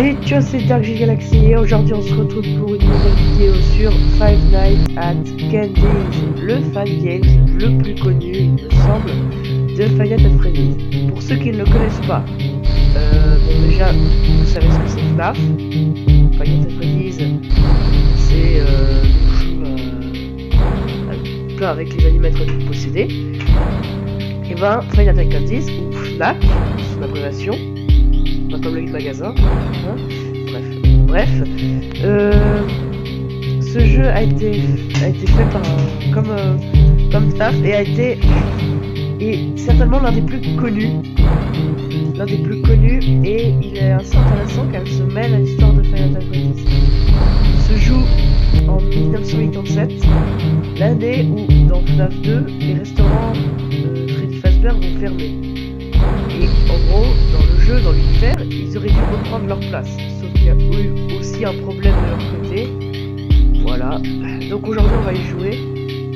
Et ciao, c'est Dark Galaxy et aujourd'hui on se retrouve pour une nouvelle vidéo sur Five Nights at Candy's, le fan game le plus connu, il me semble, de Five Nights at Freddy's. Pour ceux qui ne le connaissent pas, bon déjà, vous savez ce que c'est FNAF. Five Nights at Freddy's, c'est plein avec les animatroniques possédés. Et ben, Five Nights at Candy's, ou FNAC, son abréviation, pas comme le magasin, hein. Bref, ce jeu a été fait par comme FNAF et est certainement l'un des plus connus, et il est assez intéressant car il se mêle à l'histoire de Five Nights at Freddy's. Il se joue en 1987, l'année où dans FNAF 2 les restaurants Freddy Fazbear vont fermer. Et en gros, dans le jeu, dans l'univers, ils auraient dû reprendre leur place. Sauf qu'il y a eu aussi un problème de leur côté. Voilà. Donc aujourd'hui, on va y jouer.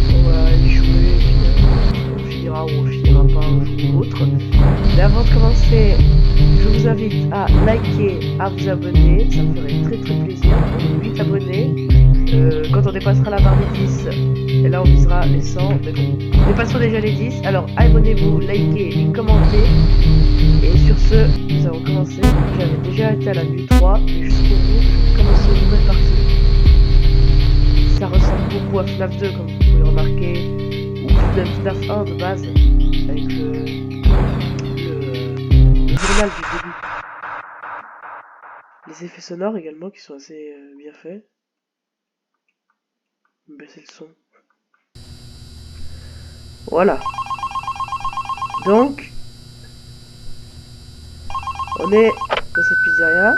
On va y jouer, puis on finira ou on finira pas un jour ou l'autre. Mais avant de commencer, je vous invite à liker, à vous abonner. Ça me ferait très très plaisir. On est 8 abonnés. Quand on dépassera la barre des 10, et là on visera les 100, mais bon, dépassons déjà les 10, alors abonnez-vous, likez et commentez. Et sur ce, nous allons commencer. J'avais déjà été à la nuit 3, mais juste pour vous, je vais commencer une nouvelle partie. Ça ressemble beaucoup à FNAF 2, comme vous pouvez le remarquer, ou même FNAF 1 de base, avec le journal du début. Les effets sonores également qui sont assez bien faits. Baisser le son. Voilà. Donc, on est dans cette pizzeria.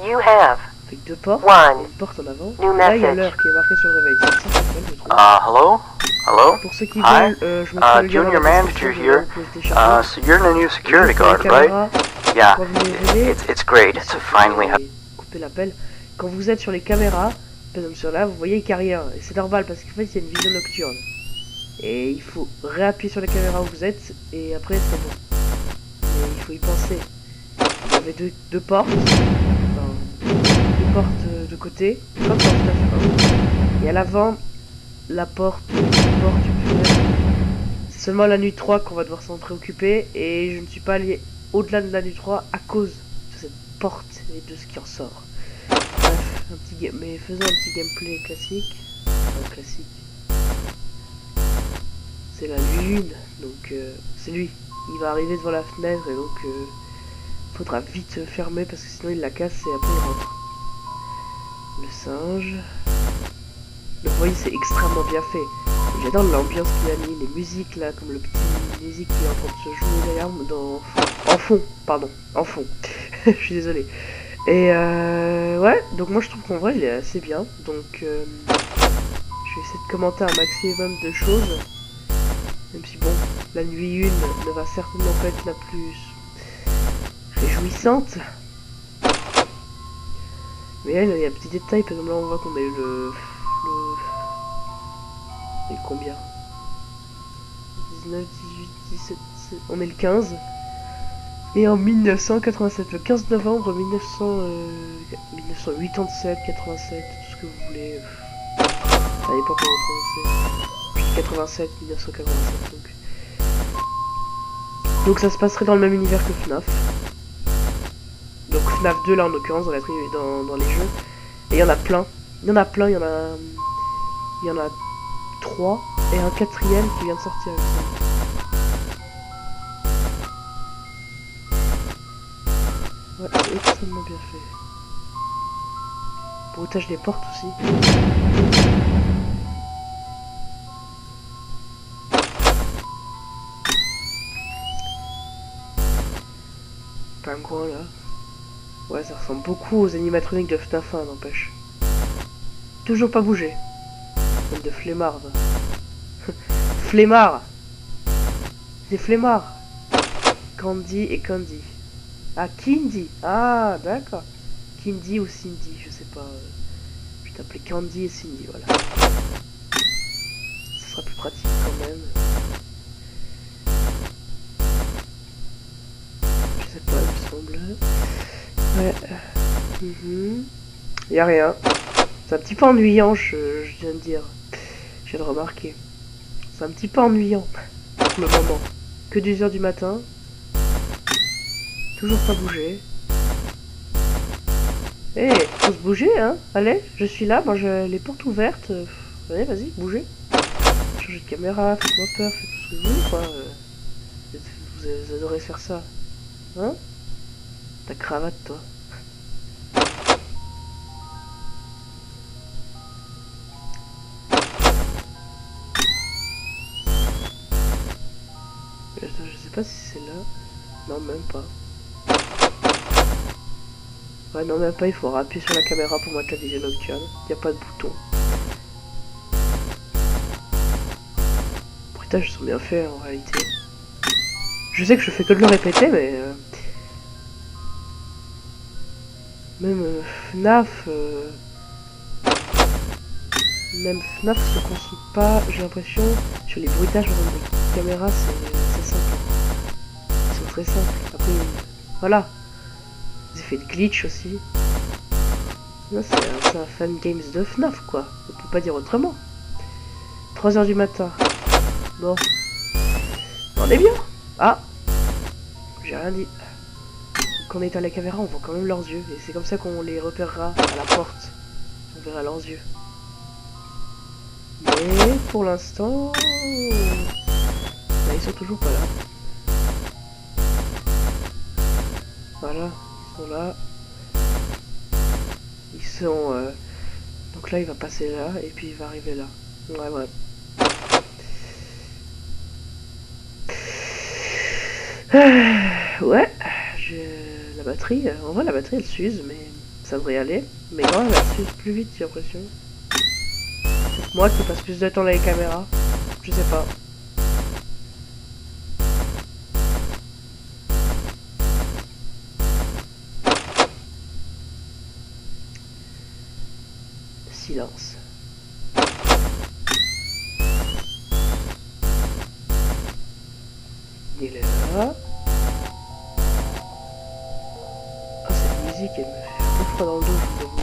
You have Avec deux portes. one Une porte en avant. new Là, il y a message. l'heure qui est marquée sur le réveil. C'est ça que je trouve. Hello? Hello? Pour ceux qui Hi. veulent, je mettrai le lien dans Junior la manager description, here. vous pouvez le télécharger. So you're the new security Juste la guard, right? caméra, Yeah. quand vous les verrez, It's great to finally have. couper l'appel. Quand vous êtes sur les caméras, par exemple sur là, vous voyez qu'il n'y a rien. Et c'est normal parce qu'en fait, il y a une vision nocturne. Et il faut réappuyer sur la caméra où vous êtes et après c'est bon. Mais il faut y penser. Vous avez deux portes, enfin, deux portes de côté, comme dans FNAF 1. Et à l'avant, la porte du tunnel. C'est seulement la nuit 3 qu'on va devoir s'en préoccuper et je ne suis pas allé au-delà de la nuit 3 à cause de cette porte et de ce qui en sort. Bref, mais faisons un petit gameplay classique. Enfin, classique. C'est la lune, donc c'est lui. Il va arriver devant la fenêtre et donc faudra vite fermer parce que sinon il la casse et après il rentre. Le singe. Le voyez, c'est extrêmement bien fait. J'adore l'ambiance qu'il a mis, les musiques là, comme le petit musique qui est en train de se jouer d'ailleurs en fond. Je suis désolé. Et ouais, donc moi je trouve qu'en vrai il est assez bien. Donc je vais essayer de commenter un maximum de choses. Même si bon, la nuit 1 ne va certainement pas être la plus réjouissante. Mais là, il y a un petit détail, par exemple là on voit qu'on a eu et combien 19, 18, 17, on est le 15. Et en 1987, le 15 novembre 1987, 87, tout ce que vous voulez. Ça dépend comment prononcer. 87, 1987 donc ça se passerait dans le même univers que FNAF. Donc FNAF 2 là en l'occurrence dans les jeux. Et il y en a plein. Il y en a 3 et un quatrième qui vient de sortir. Ouais, c'est extrêmement bien fait. Bruitage des portes aussi. Pingouin là. Ouais, ça ressemble beaucoup aux animatroniques de FNAF 1, n'empêche. Toujours pas bougé. Comme de flemmard. Flemmard. Des flemmards. Candy et Candy. Ah, Kindy. Ah, d'accord. Kindy ou Cindy, je sais pas. Je vais t'appeler Candy et Cindy, voilà. Ce sera plus pratique quand même. Je sais pas, il me semble. Ouais. Y a rien. C'est un petit peu ennuyant, je viens de dire. Je viens de remarquer. C'est un petit peu ennuyant pour le moment. Que 2h du matin. Toujours pas bouger. Eh, faut se bouger, hein. Allez, je suis là, moi j'ai les portes ouvertes. Allez, vas-y, bougez. Changez de caméra, faites-moi peur, faites tout ce que vous voulez, quoi. Vous adorez faire ça. Hein? Ta cravate, toi. Je sais pas si c'est là. Non, même pas. Ouais, non, même pas, il faut appuyer sur la caméra pour mettre la vision nocturne. Il n'y a pas de bouton. Bruitages sont bien faits en réalité. Je sais que je fais que de le répéter, mais... Même FNAF... Même FNAF se concentre pas, j'ai l'impression, sur les bruitages de caméra, c'est simple. Ils sont très simples. Après, voilà. Les effets de glitch aussi. C'est un fan games de FNAF, quoi. On peut pas dire autrement. 3h du matin. Bon. On est bien. Ah. J'ai rien dit. Quand on est à la caméra, on voit quand même leurs yeux. Et c'est comme ça qu'on les repérera à la porte. On verra leurs yeux. Mais pour l'instant... ils sont toujours pas là. Voilà. Ils sont là. Ils sont... Donc là, il va passer là. Et puis il va arriver là. Ouais, ouais. Ouais, la batterie, en vrai la batterie elle s'use, mais ça devrait aller. Mais quand même elle s'use plus vite, j'ai l'impression. C'est moi qui passe plus de temps dans les caméras, je sais pas. Silence. Il est là. Ah, cette musique, elle me fait un peu froid dans le dos, je vous avoue.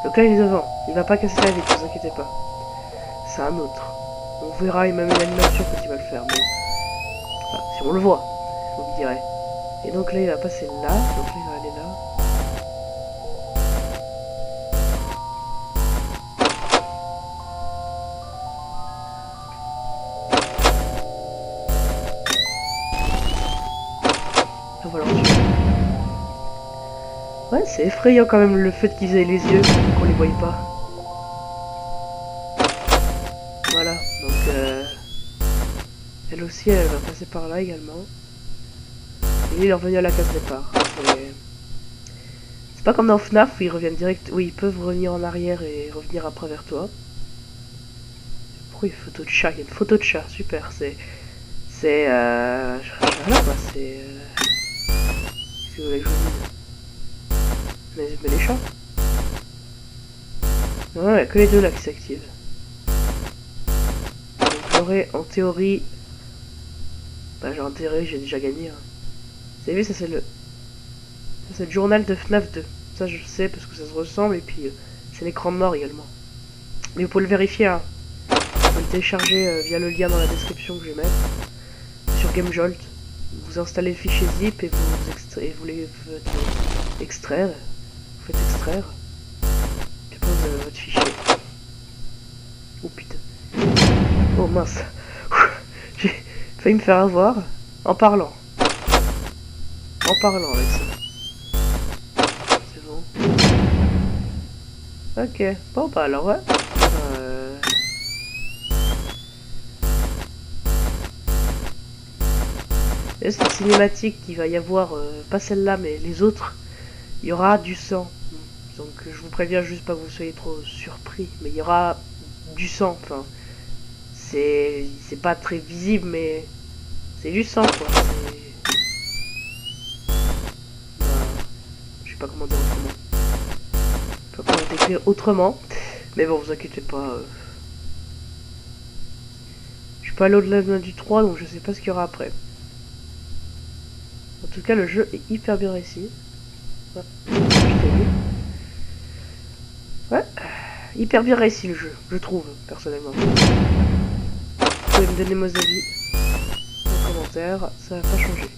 Donc là, il est devant. Il va pas casser la vitre, ne vous inquiétez pas. C'est un autre. On verra même une animation quand il va le faire, mais... Enfin, si on le voit, vous me direz. Et donc là, il va passer là. Donc là, il va aller là. Voilà. Ouais, c'est effrayant quand même le fait qu'ils aient les yeux, qu'on les voie pas. Voilà, donc elle aussi, elle va passer par là également. Et il est revenu à la case départ. C'est pas comme dans FNAF où ils reviennent direct. Oui, ils peuvent revenir en arrière et revenir après vers toi. Pourquoi il y a une photo de chat? Il y a une photo de chat, super. Voilà quoi, c'est... Qu'est-ce que vous voulez que je vous dise? Mais les chats? Non, il n'y a que les deux là qui s'activent. Donc j'aurais en théorie... Bah genre en théorie j'ai déjà gagné. Hein. Vous avez vu, ça c'est le journal de FNAF 2. Ça je sais parce que ça se ressemble et puis c'est l'écran de mort également. Mais vous pouvez le vérifier, hein. Vous pouvez le télécharger via le lien dans la description que je vais mettre. Sur GameJolt. Vous installez le fichier zip et vous les faites extraire. Vous faites extraire. Puis après vous avez votre fichier. Oh putain. Oh mince. J'ai failli me faire avoir en parlant. En parlant avec ça. C'est bon. Ok. Bon bah alors ouais. Et cette cinématique qu'il va y avoir, pas celle-là mais les autres, il y aura du sang. Donc je vous préviens juste pas que vous soyez trop surpris, mais il y aura du sang. Enfin, c'est pas très visible, mais c'est du sang quoi. Je sais pas comment dire autrement. Je peux pas vous décrire autrement, mais bon, vous inquiétez pas. Je suis pas allé au-delà du 3, donc je sais pas ce qu'il y aura après. En tout tout cas, le jeu est hyper bien réussi. Ouais, je t'ai vu. Ouais, hyper bien réussi le jeu, je trouve, personnellement. Vous pouvez me donner vos avis en commentaire, ça va pas changer.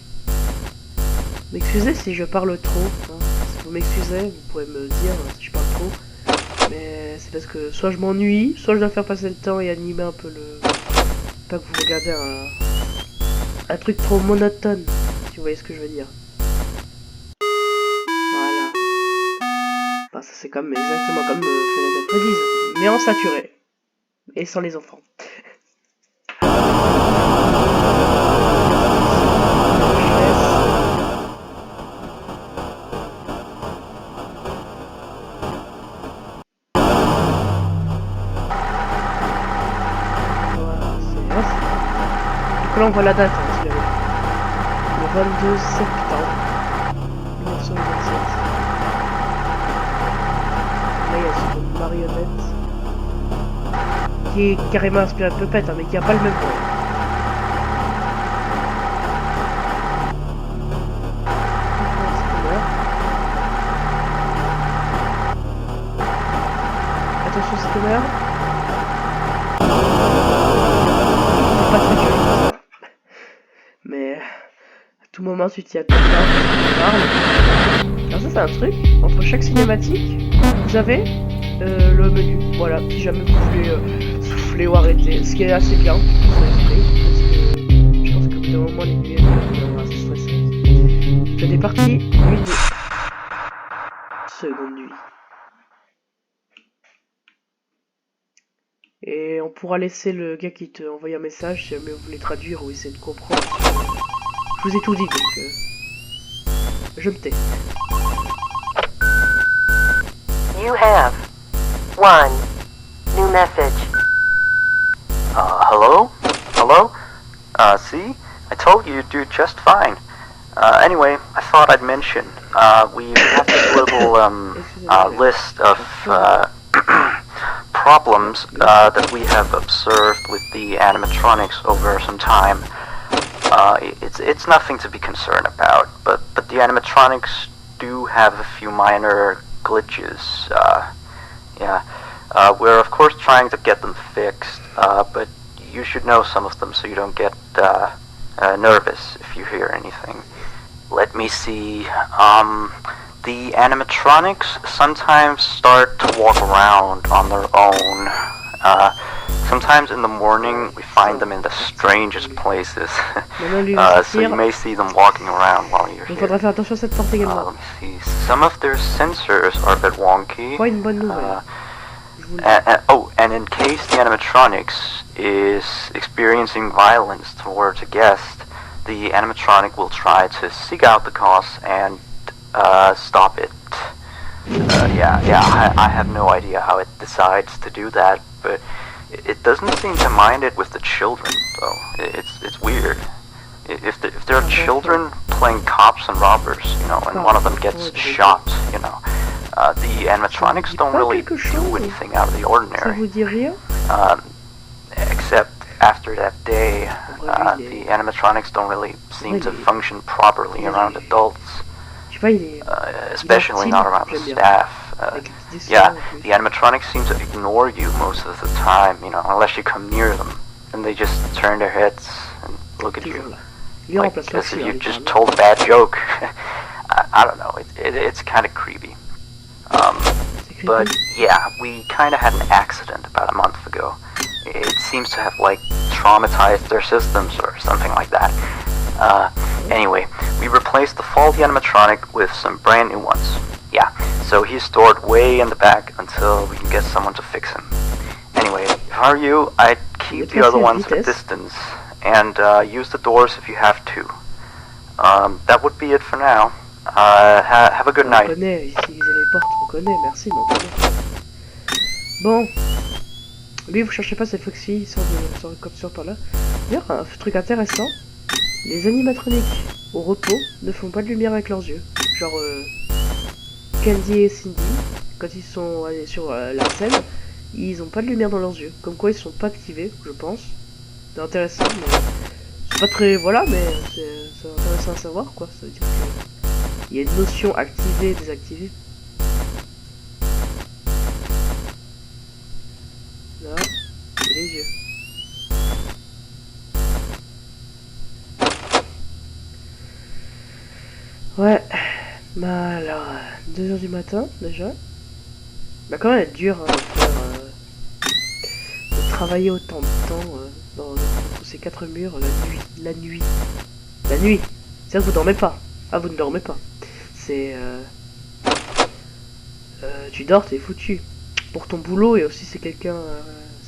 M'excusez si je parle trop, hein. Si vous m'excusez, vous pouvez me dire si je parle trop. Mais c'est parce que soit je m'ennuie, soit je dois faire passer le temps et animer un peu le... Pas que vous regardez un truc trop monotone, si vous voyez ce que je veux dire. Voilà. Bah, ça c'est comme exactement comme Final Fantasy, mais en saturé. Et sans les enfants. Là on voit la date, hein, si le 22 septembre 1927. Là il y a cette marionnette qui est carrément inspirée de Puppet, hein, mais qui a pas le même point. Attention Skimmer. C'est pas très dur. Mais à tout moment tu t'y attends pas, alors ça c'est un truc, entre chaque cinématique, vous avez le menu, voilà, si jamais vous voulez souffler ou arrêter, ce qui est assez bien, pour l'esprit, parce que je pense qu'au bout d'un moment les nuits elles assez stressantes. Je des parties, nuit 2, seconde nuit. Et on pourra laisser le gars qui te envoie un message si jamais vous voulez traduire ou essayer de comprendre. Je vous ai tout dit, donc je me tais. You have one new message. Hello? Hello? See? I told you you'd do just fine. Anyway, I thought I'd mention, we have this little, list of, problems, that we have observed with the animatronics over some time. It's nothing to be concerned about, but the animatronics do have a few minor glitches. Yeah. We're of course trying to get them fixed, but you should know some of them so you don't get nervous if you hear anything. Let me see. The animatronics sometimes start to walk around on their own. Sometimes in the morning we find them in the strangest places. So you may see them walking around while you're here. Faudra faire attention à cette porte également. Let me see. Some of their sensors are a bit wonky. Pas une bonne nouvelle. And in case the animatronics is experiencing violence towards a guest, the animatronic will try to seek out the cause and stop it. I have no idea how it decides to do that, but it doesn't seem to mind it with the children, though. It's weird. If there are children playing cops and robbers, you know, and one of them gets shot, you know, the animatronics don't really do anything out of the ordinary. Except after that day, the animatronics don't really seem to function properly around adults. Especially not around the staff. The animatronics seem to ignore you most of the time, you know, unless you come near them. And they just turn their heads and look at you. Like, as if you just told a bad joke. I don't know, it's kind of creepy. But yeah, we kind of had an accident about a month ago. It seems to have, like, traumatized their systems or something like that. Anyway, we replaced the faulty animatronic with some brand new ones. Yeah, so he's stored way in the back until we can get someone to fix him. Anyway, if I were you, I'd keep the other ones at a distance, and use the doors if you have to. That would be it for now. Have a good night. On connaît, ici les portes, on connaît, merci, mais on connaît. Bon. Lui, vous cherchez pas cette Foxy, il sort comme sur par là. D'ailleurs, un truc intéressant, les animatroniques au repos ne font pas de lumière avec leurs yeux. Genre, Candy et Cindy, quand ils sont allés sur la scène, ils ont pas de lumière dans leurs yeux. Comme quoi ils sont pas activés, je pense. C'est intéressant, mais c'est pas très... Voilà, mais c'est intéressant à savoir, quoi. Ça veut dire qu'il y a une notion activée et désactivée. Là, et les yeux. Ouais, bah alors, 2 h du matin, déjà. Bah quand même être dur hein, de faire... de travailler autant de temps dans ces 4 murs, la nuit. La nuit. C'est-à-dire que vous dormez pas. Ah, vous ne dormez pas. C'est... tu dors, t'es foutu. Pour ton boulot, et aussi c'est quelqu'un...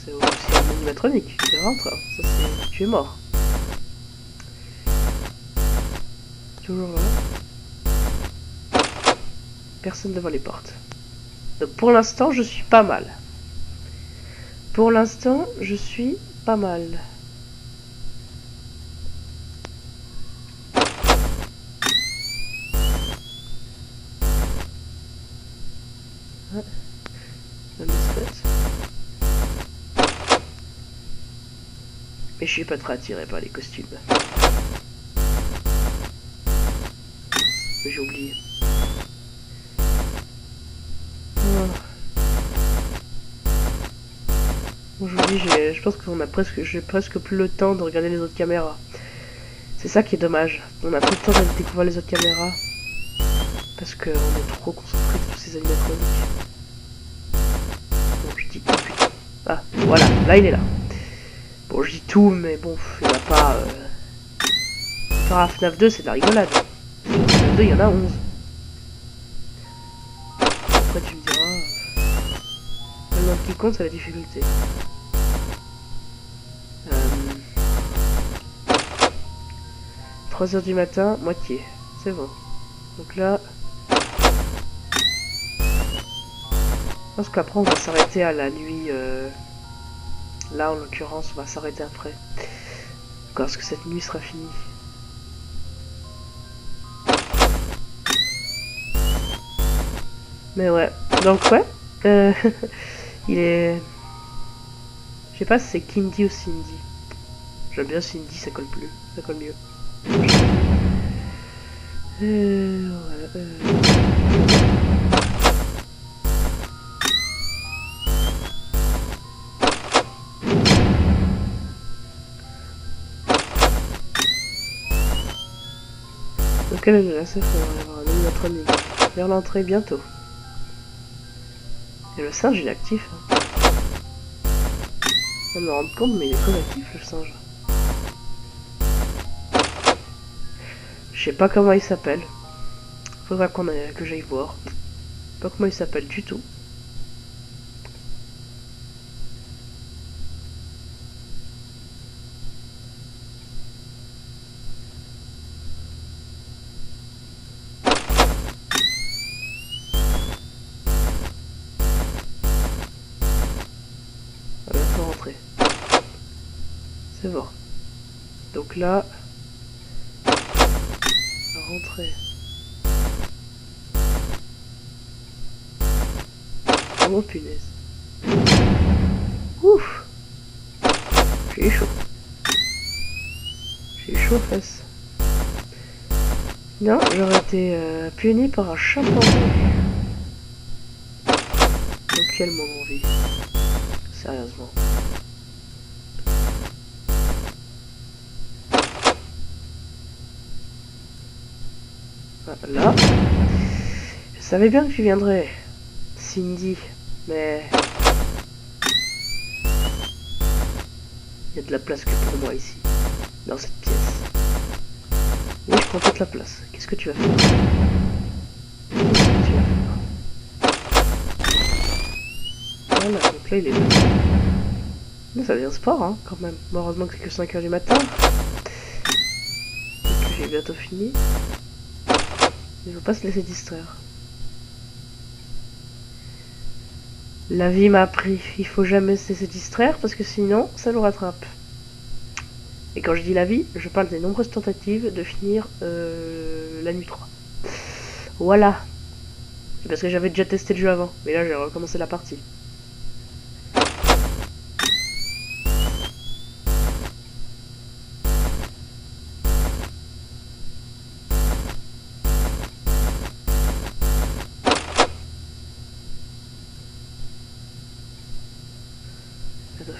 c'est aussi un animatronique qui rentre. Ça, c'est... Tu es mort. Toujours là. Personne devant les portes. Donc pour l'instant, je suis pas mal. Pour l'instant, je suis pas mal. Ouais. Mais je suis pas très attiré par les costumes. J'ai oublié. Aujourd'hui, je pense qu'on a j'ai presque plus le temps de regarder les autres caméras. C'est ça qui est dommage. On a plus le temps de découvrir les autres caméras. Parce qu'on est trop concentré sur tous ces animatroniques. Bon, je dis tout, putain. Ah, voilà, là il est là. Bon, je dis tout, mais bon, il n'y en a pas... Par à FNAF 2, c'est de la rigolade. FNAF 2, il y en a 11. Après, tu me diras... Le nombre qui compte, c'est la difficulté. 3 h du matin, moitié. C'est bon. Donc là... Je pense qu'après, on va s'arrêter à la nuit... Là, en l'occurrence, on va s'arrêter après. Lorsque cette nuit sera finie. Mais ouais. Donc ouais. Il est... Je sais pas si c'est Kindy ou Cindy. J'aime bien Cindy, ça colle plus. Ça colle mieux. Ouais, Donc elle est là, ça faut avoir un animatronique. Vers l'entrée bientôt. Et le singe il est actif. Hein. On me rend compte mais il est très actif le singe. Je sais pas comment il s'appelle. Faudra que j'aille voir. Je sais pas comment il s'appelle du tout. C'est bon. Donc là, rentrer. Oh punaise. Ouf. J'ai chaud. J'ai chaud aux fesses. Non, j'aurais été puni par un chimpanzé. Dans quel moment on vit? Sérieusement. Là, je savais bien que tu viendrais, Cindy, mais il y a de la place que pour moi ici, dans cette pièce. Oui, je prends toute la place. Qu'est-ce que tu vas faire? Qu'est-ce que tu vas faire? Voilà, donc là il est là. Mais ça devient sport, hein, quand même. Bon, heureusement que c'est que 5 h du matin. Et que j'ai bientôt fini. Il ne faut pas se laisser distraire. La vie m'a appris, il faut jamais se laisser distraire parce que sinon, ça nous rattrape. Et quand je dis la vie, je parle des nombreuses tentatives de finir la nuit 3. Voilà. C'est parce que j'avais déjà testé le jeu avant, mais là j'ai recommencé la partie.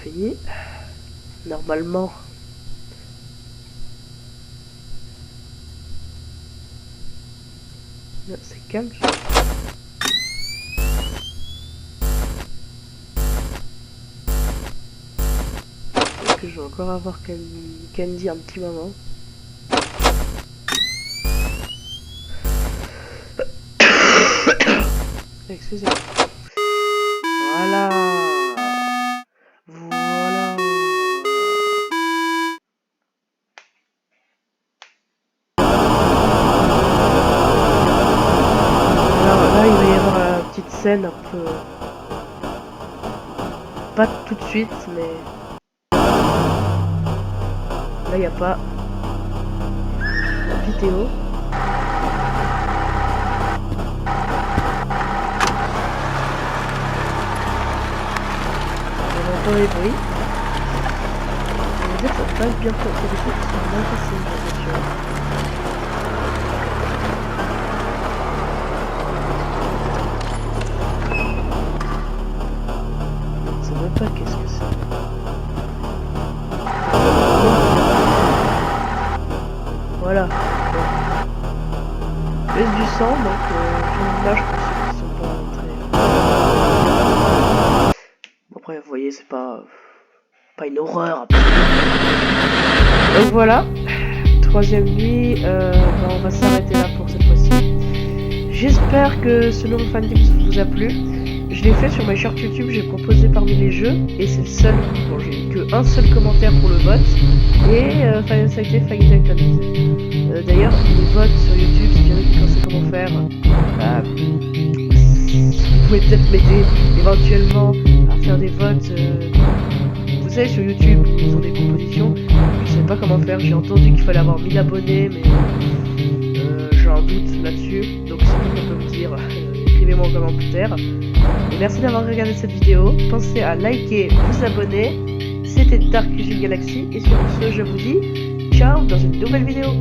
fini. Normalement. C'est calme. Est-ce que je vais encore avoir Candy un petit moment? Excusez-moi. Voilà. Voilà. Alors là, il va y avoir la petite scène un peu... Pas tout de suite, mais... Là, il n'y a pas... La vidéo. On entend les bruits. Ça veut dire que ça va pas être bien pour les choses qui sont moins faciles dans la voiture. Je sais même pas qu'est-ce que c'est. Voilà. Bon. Laisse du sang, donc j'ai une image pour ceux qui sont pas rentrés. Après, vous voyez, c'est pas une horreur. Donc voilà, troisième nuit, on va s'arrêter là pour cette fois-ci. J'espère que ce nouveau fan games vous a plu. Je l'ai fait sur ma short YouTube, j'ai proposé parmi les jeux, et c'est le seul. Bon, j'ai eu qu'un seul commentaire pour le vote, et ça a été failli actualisé. D'ailleurs, les votes sur YouTube, si jamais vous pensez comment faire, vous pouvez peut-être m'aider éventuellement à faire des votes. Vous savez, sur YouTube, ils ont des propositions. Je sais pas comment faire. J'ai entendu qu'il fallait avoir 1000 abonnés, mais j'ai un doute là-dessus. Donc, si quelqu'un peut me dire, écrivez-moi en commentaire. Et merci d'avoir regardé cette vidéo. Pensez à liker, vous abonner. C'était Dark Cuisine Galaxy. Et sur ce, je vous dis ciao dans une nouvelle vidéo.